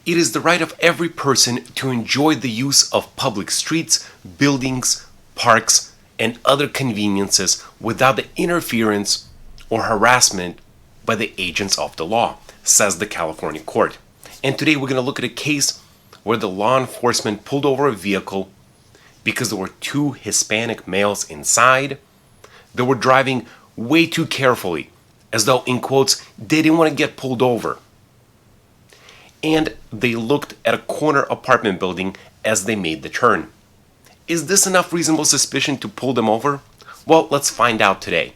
It is the right of every person to enjoy the use of public streets, buildings, parks, and other conveniences without the interference or harassment by the agents of the law, says the California court. And today we're going to look at a case where the law enforcement pulled over a vehicle because there were two Hispanic males inside. They were driving way too carefully, as though, in quotes, they didn't want to get pulled over. And they looked at a corner apartment building as they made the turn. Is this enough reasonable suspicion to pull them over? Well, let's find out today.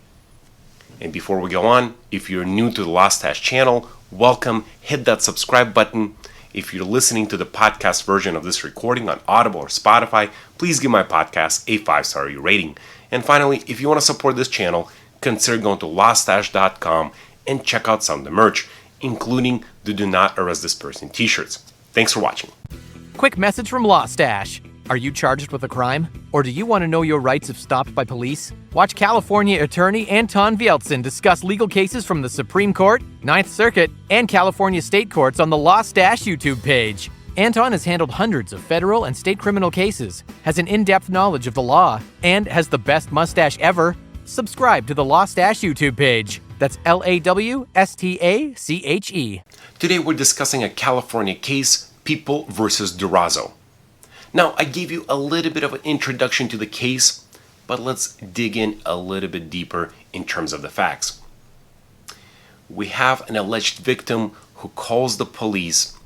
And before we go on, if you're new to the LAWSTACHE channel, welcome. Hit that subscribe button. If you're listening to the podcast version of this recording on Audible or Spotify, please give my podcast a 5-star rating. And finally, if you want to support this channel, consider going to LAWSTACHE.com and check out some of the merch, including the Do Not Arrest This Person t-shirts. Thanks for watching. Quick message from LAWSTACHE. Are you charged with a crime? Or do you want to know your rights if stopped by police? Watch California attorney Anton Vieltsin discuss legal cases from the Supreme Court, Ninth Circuit, and California state courts on the LAWSTACHE YouTube page. Anton has handled hundreds of federal and state criminal cases, has an in-depth knowledge of the law, and has the best mustache ever. Subscribe to the LAWSTACHE YouTube page. That's LAWSTACHE. Today we're discussing a California case, People versus Durazo. Now, I gave you a little bit of an introduction to the case, but let's dig in a little bit deeper in terms of the facts. We have an alleged victim who calls the police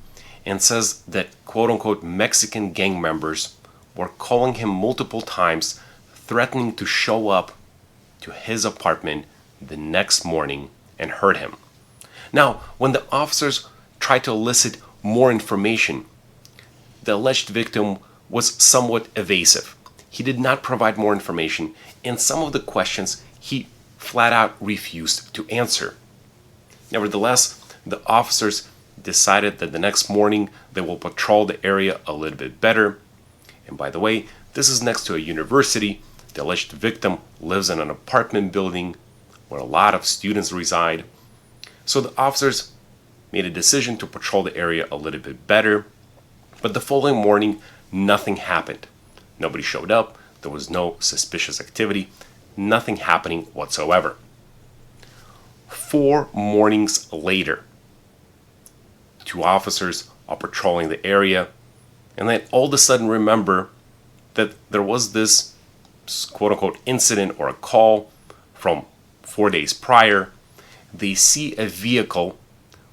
and says that quote-unquote Mexican gang members were calling him multiple times, threatening to show up to his apartment the next morning and hurt him. Now, when the officers tried to elicit more information, the alleged victim was somewhat evasive. He did not provide more information, and some of the questions he flat out refused to answer. Nevertheless, the officers decided that the next morning they will patrol the area a little bit better. And by the way, this is next to a university. The alleged victim lives in an apartment building where a lot of students reside. So the officers made a decision to patrol the area a little bit better. But the following morning, nothing happened. Nobody showed up. There was no suspicious activity. Nothing happening whatsoever. 4 mornings later, 2 officers are patrolling the area, and then all of a sudden remember that there was this quote-unquote incident or a call from 4 days prior. They see a vehicle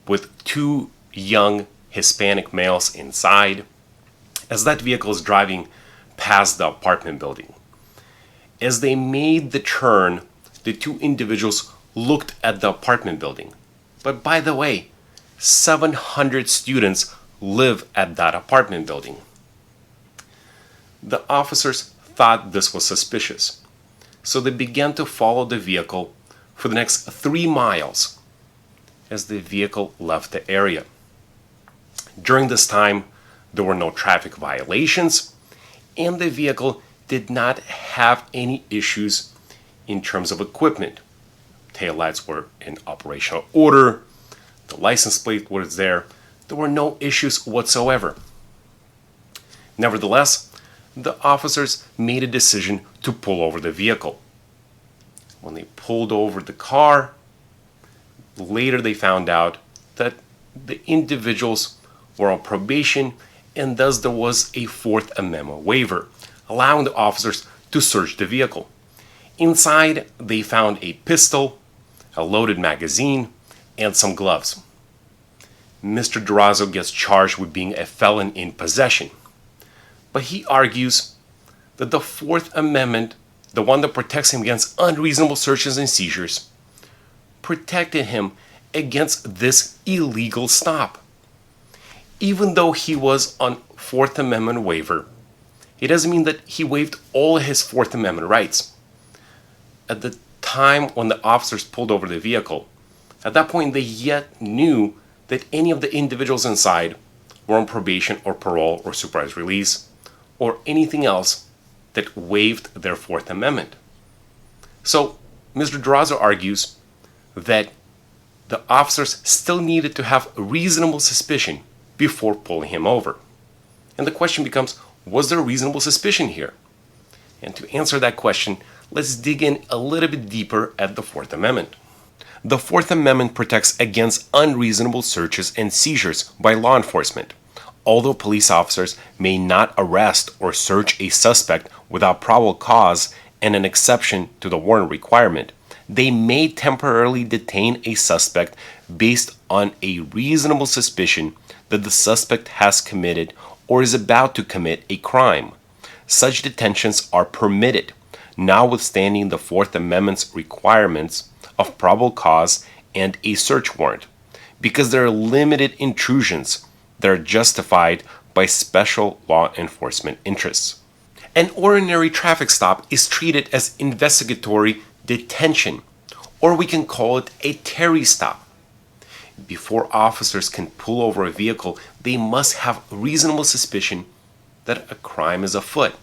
with 2 young Hispanic males inside as that vehicle is driving past the apartment building. As they made the turn, the 2 individuals looked at the apartment building. But by the way, 700 students live at that apartment building. The officers thought this was suspicious, so they began to follow the vehicle for the next 3 miles as the vehicle left the area. During this time, there were no traffic violations, and the vehicle did not have any issues in terms of equipment. Taillights were in operational order, the license plate was there. There were no issues whatsoever. Nevertheless, the officers made a decision to pull over the vehicle. When they pulled over the car, later they found out that the individuals were on probation, and thus there was a Fourth Amendment waiver, allowing the officers to search the vehicle. Inside, they found a pistol, a loaded magazine, and some gloves. Mr. Durazo gets charged with being a felon in possession, but he argues that the Fourth Amendment, the one that protects him against unreasonable searches and seizures, protected him against this illegal stop. Even though he was on Fourth Amendment waiver, it doesn't mean that he waived all his Fourth Amendment rights. At the time when the officers pulled over the vehicle, at that point they yet knew that any of the individuals inside were on probation or parole or supervised release or anything else that waived their Fourth Amendment. So Mr. Durazo argues that the officers still needed to have reasonable suspicion before pulling him over. And the question becomes, was there reasonable suspicion here? And to answer that question, let's dig in a little bit deeper at the Fourth Amendment. The Fourth Amendment protects against unreasonable searches and seizures by law enforcement. Although police officers may not arrest or search a suspect without probable cause and an exception to the warrant requirement, they may temporarily detain a suspect based on a reasonable suspicion that the suspect has committed or is about to commit a crime. Such detentions are permitted, notwithstanding the Fourth Amendment's requirements of probable cause and a search warrant, because there are limited intrusions that are justified by special law enforcement interests. An ordinary traffic stop is treated as investigatory detention, or we can call it a Terry stop. Before officers can pull over a vehicle, they must have reasonable suspicion that a crime is afoot.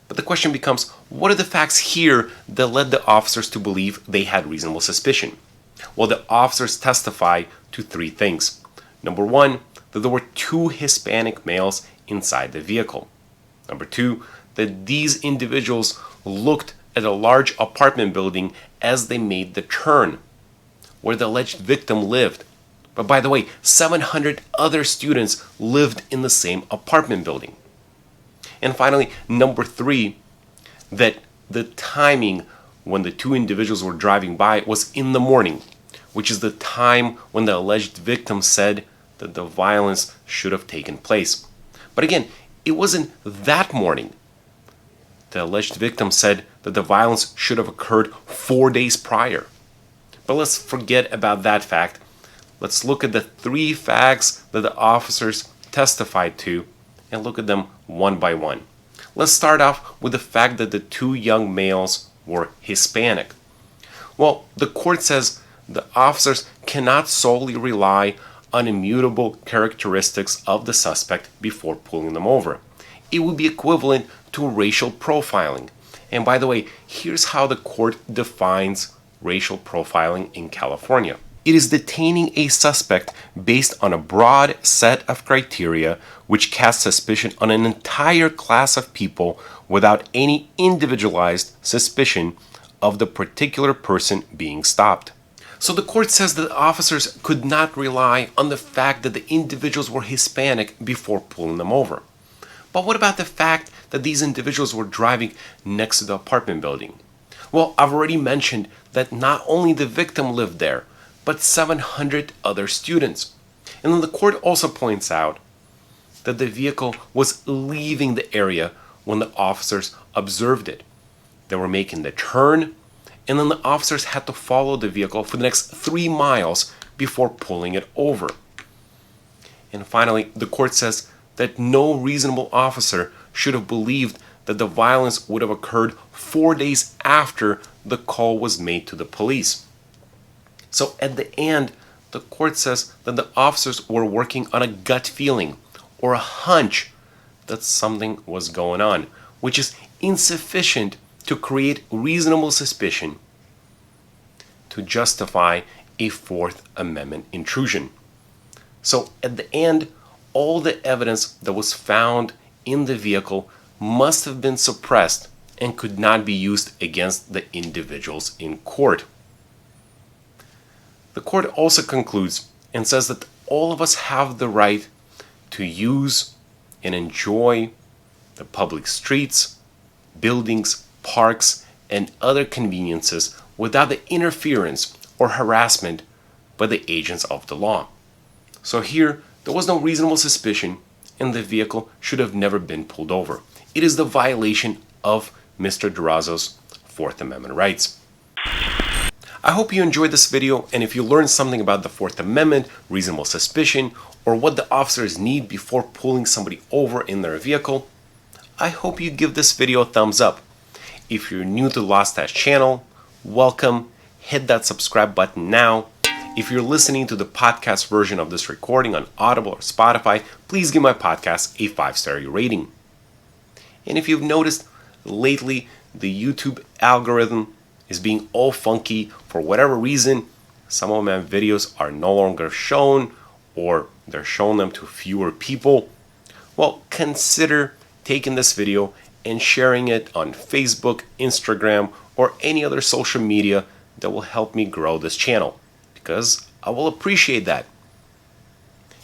But the question becomes, what are the facts here that led the officers to believe they had reasonable suspicion? Well, the officers testify to three things. Number one, that there were two Hispanic males inside the vehicle. Number two, that these individuals looked at a large apartment building as they made the turn, where the alleged victim lived. But by the way, 700 other students lived in the same apartment building. And finally, number three, that the timing when the two individuals were driving by was in the morning, which is the time when the alleged victim said that the violence should have taken place. But again, it wasn't that morning. The alleged victim said that the violence should have occurred 4 days prior. But let's forget about that fact. Let's look at the three facts that the officers testified to and look at them one by one. Let's start off with the fact that the two young males were Hispanic. Well, the court says the officers cannot solely rely on immutable characteristics of the suspect before pulling them over. It would be equivalent to racial profiling. And by the way, here's how the court defines racial profiling in California. It is detaining a suspect based on a broad set of criteria which cast suspicion on an entire class of people without any individualized suspicion of the particular person being stopped. So the court says that officers could not rely on the fact that the individuals were Hispanic before pulling them over. But what about the fact that these individuals were driving next to the apartment building? Well, I've already mentioned that not only the victim lived there, but 700 other students. And then the court also points out that the vehicle was leaving the area when the officers observed it. They were making the turn, and then the officers had to follow the vehicle for the next 3 miles before pulling it over. And finally, the court says that no reasonable officer should have believed that the violence would have occurred 4 days after the call was made to the police. So at the end, the court says that the officers were working on a gut feeling or a hunch that something was going on, which is insufficient to create reasonable suspicion to justify a Fourth Amendment intrusion. So at the end, all the evidence that was found in the vehicle must have been suppressed and could not be used against the individuals in court. The court also concludes and says that all of us have the right to use and enjoy the public streets, buildings, parks, and other conveniences without the interference or harassment by the agents of the law. So here, there was no reasonable suspicion and the vehicle should have never been pulled over. It is the violation of Mr. Durazo's Fourth Amendment rights. I hope you enjoyed this video, and if you learned something about the Fourth Amendment, reasonable suspicion, or what the officers need before pulling somebody over in their vehicle, I hope you give this video a thumbs up. If you're new to the LAWSTACHE channel, welcome. Hit that subscribe button now. If you're listening to the podcast version of this recording on Audible or Spotify, please give my podcast a 5-star rating. And if you've noticed, lately the YouTube algorithm is being all funky for whatever reason. Some of my videos are no longer shown or they're showing them to fewer people, well, consider taking this video and sharing it on Facebook, Instagram, or any other social media that will help me grow this channel, because I will appreciate that.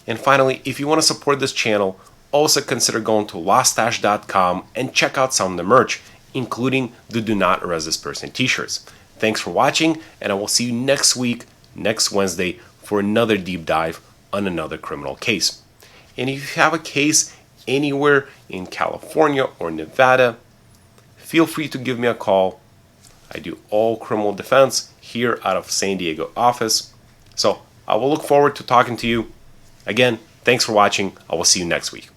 And finally, if you want to support this channel, also consider going to LAWSTACHE.com and check out some of the merch, including the Do Not Arrest This Person t-shirts. Thanks for watching, and I will see you next week, next Wednesday, for another deep dive on another criminal case. And if you have a case anywhere in California or Nevada, feel free to give me a call. I do all criminal defense here out of San Diego office. So I will look forward to talking to you. Again, thanks for watching. I will see you next week.